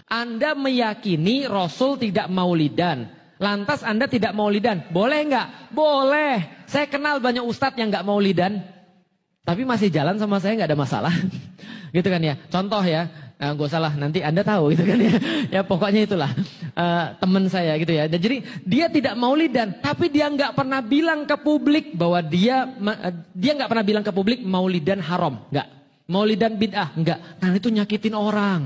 Anda meyakini Rasul tidak maulidan. Lantas Anda tidak maulidan. Boleh nggak? Boleh. Saya kenal banyak ustadz yang nggak maulidan. Tapi masih jalan sama saya nggak ada masalah. Gitu kan ya. Contoh ya. Gak usah lah, nanti Anda tahu gitu kan ya. Ya pokoknya itulah. Teman saya gitu ya. Jadi dia tidak maulidan. Tapi dia nggak pernah bilang ke publik bahwa dia nggak pernah bilang ke publik maulidan haram. Nggak. Maulidan bid'ah. Nggak. Karena itu nyakitin orang.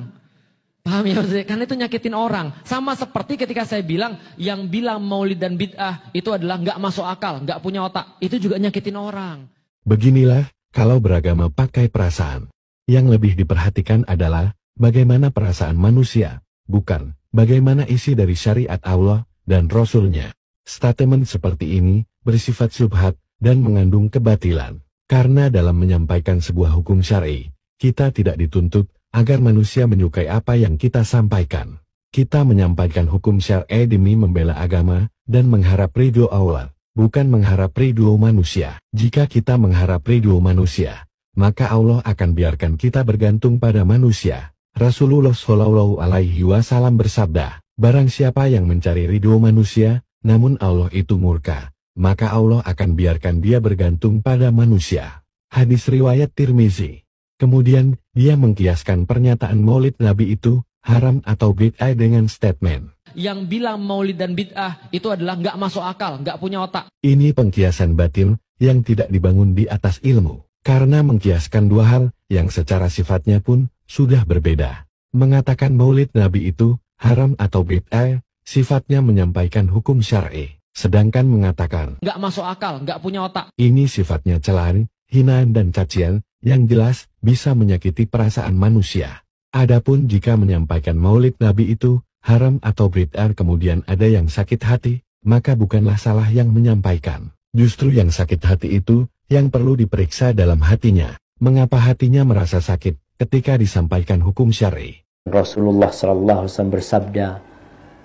Paham ya maksudnya? Karena itu nyakitin orang. Sama seperti ketika saya bilang, yang bilang maulid dan bid'ah itu adalah nggak masuk akal, nggak punya otak. Itu juga nyakitin orang. Beginilah, kalau beragama pakai perasaan. Yang lebih diperhatikan adalah, bagaimana perasaan manusia, bukan bagaimana isi dari syariat Allah dan Rasul-Nya. Statement seperti ini bersifat syubhat dan mengandung kebatilan. Karena dalam menyampaikan sebuah hukum syar'i, kita tidak dituntut agar manusia menyukai apa yang kita sampaikan. Kita menyampaikan hukum syar'i demi membela agama dan mengharap ridho Allah, bukan mengharap ridho manusia. Jika kita mengharap ridho manusia, maka Allah akan biarkan kita bergantung pada manusia. Rasulullah Shallallahu Alaihi Wasallam bersabda, barang siapa yang mencari ridho manusia, namun Allah itu murka, maka Allah akan biarkan dia bergantung pada manusia. Hadis riwayat Tirmizi. Kemudian, dia mengkiaskan pernyataan maulid Nabi itu, haram atau bid'ah dengan statement. Yang bilang maulid dan bid'ah itu adalah nggak masuk akal, nggak punya otak. Ini pengkiasan batil yang tidak dibangun di atas ilmu. Karena mengkiaskan dua hal yang secara sifatnya pun sudah berbeda. Mengatakan maulid Nabi itu haram atau bid'ah, sifatnya menyampaikan hukum syar'i. Sedangkan mengatakan nggak masuk akal, nggak punya otak. Ini sifatnya celaan, hinaan dan cacian, yang jelas bisa menyakiti perasaan manusia. Adapun jika menyampaikan maulid Nabi itu haram atau bid'ah kemudian ada yang sakit hati, maka bukanlah salah yang menyampaikan. Justru yang sakit hati itu yang perlu diperiksa dalam hatinya. Mengapa hatinya merasa sakit ketika disampaikan hukum syar'i? Rasulullah SAW bersabda,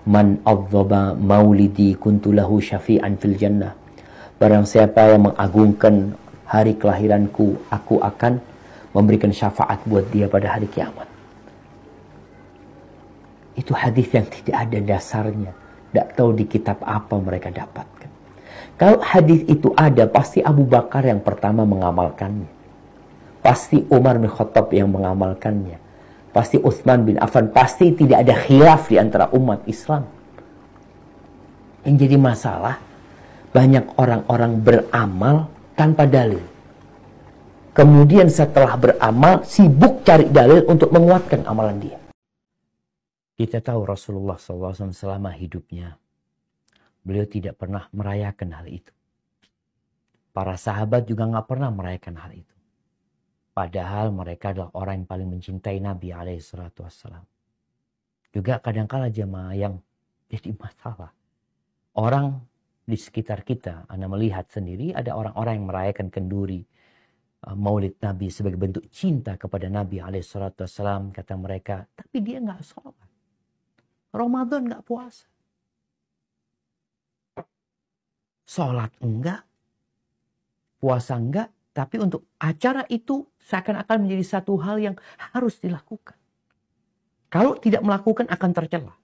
"Man adzaba maulidi kuntulahu syafi'an fil jannah." Barang siapa yang mengagungkan hari kelahiranku, aku akan memberikan syafaat buat dia pada hari kiamat. Itu hadis yang tidak ada dasarnya. Tidak tahu di kitab apa mereka dapatkan. Kalau hadis itu ada, pasti Abu Bakar yang pertama mengamalkannya. Pasti Umar bin Khattab yang mengamalkannya. Pasti Utsman bin Affan. Pasti tidak ada khilaf di antara umat Islam. Yang jadi masalah, banyak orang-orang beramal tanpa dalil. Kemudian setelah beramal, sibuk cari dalil untuk menguatkan amalan dia. Kita tahu Rasulullah SAW selama hidupnya, beliau tidak pernah merayakan hal itu. Para sahabat juga nggak pernah merayakan hal itu. Padahal mereka adalah orang yang paling mencintai Nabi SAW. Juga kadang-kala jemaah yang jadi masalah. Orang di sekitar kita, Anda melihat sendiri ada orang-orang yang merayakan kenduri maulid Nabi sebagai bentuk cinta kepada Nabi SAW. Kata mereka, tapi dia nggak sholat. Ramadan nggak puasa. Sholat enggak, puasa enggak, tapi untuk acara itu seakan-akan menjadi satu hal yang harus dilakukan. Kalau tidak melakukan akan tercela.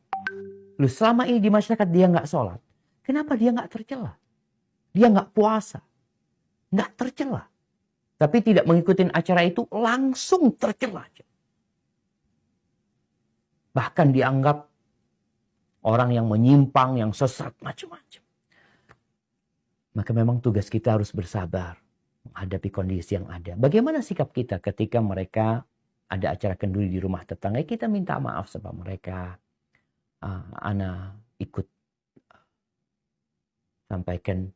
Lalu selama ini di masyarakat dia nggak sholat. Kenapa dia nggak tercela? Dia nggak puasa. Nggak tercela. Tapi tidak mengikuti acara itu langsung tercela. Bahkan dianggap orang yang menyimpang, yang sesat, macam-macam. Maka memang tugas kita harus bersabar menghadapi kondisi yang ada. Bagaimana sikap kita ketika mereka ada acara kenduri di rumah tetangga? Kita minta maaf sama mereka. Ana ikut sampaikan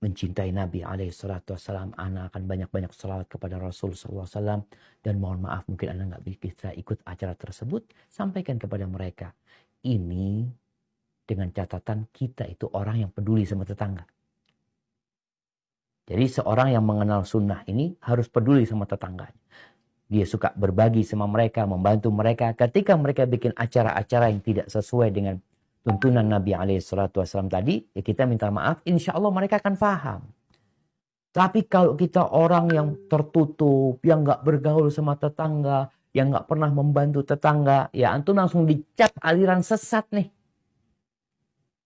mencintai Nabi SAW. Ana akan banyak-banyak salawat kepada Rasul SAW. Dan mohon maaf mungkin Ana nggak bisa ikut acara tersebut. Sampaikan kepada mereka. Ini dengan catatan kita itu orang yang peduli sama tetangga. Jadi seorang yang mengenal sunnah ini harus peduli sama tetangganya. Dia suka berbagi sama mereka, membantu mereka. Ketika mereka bikin acara-acara yang tidak sesuai dengan tuntunan Nabi SAW tadi, ya kita minta maaf, insya Allah mereka akan paham. Tapi kalau kita orang yang tertutup, yang nggak bergaul sama tetangga, yang nggak pernah membantu tetangga, ya antum langsung dicap aliran sesat nih.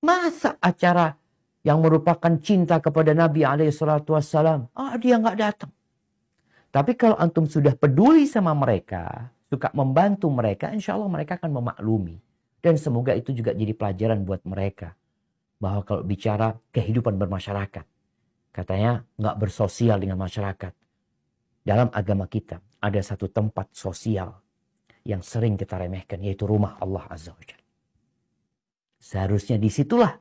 Masa acara yang merupakan cinta kepada Nabi SAW, dia nggak datang. Tapi kalau antum sudah peduli sama mereka, suka membantu mereka, insya Allah mereka akan memaklumi. Dan semoga itu juga jadi pelajaran buat mereka. Bahwa kalau bicara kehidupan bermasyarakat, katanya nggak bersosial dengan masyarakat. Dalam agama kita ada satu tempat sosial yang sering kita remehkan, yaitu rumah Allah Azza wa Jalla. Seharusnya disitulah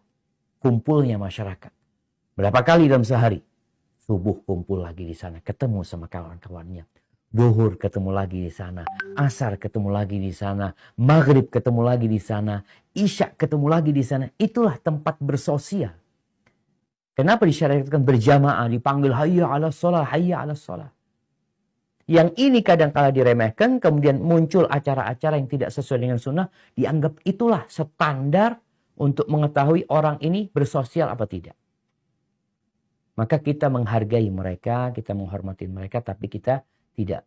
kumpulnya masyarakat. Berapa kali dalam sehari? Subuh kumpul lagi di sana, ketemu sama kawan-kawannya. Zuhur ketemu lagi di sana, asar ketemu lagi di sana, maghrib ketemu lagi di sana, isya ketemu lagi di sana. Itulah tempat bersosial. Kenapa disyariatkan berjamaah, dipanggil hayya 'alas shalah, hayya 'alas shalah. Yang ini kadang-kala diremehkan, kemudian muncul acara-acara yang tidak sesuai dengan sunnah, dianggap itulah standar untuk mengetahui orang ini bersosial apa tidak. Maka kita menghargai mereka, kita menghormati mereka, tapi kita tidak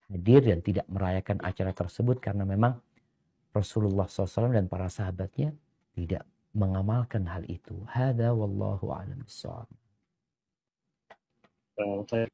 hadir dan tidak merayakan acara tersebut karena memang Rasulullah SAW dan para sahabatnya tidak mengamalkan hal itu. Hadza wallahu a'lam bishawab. Saya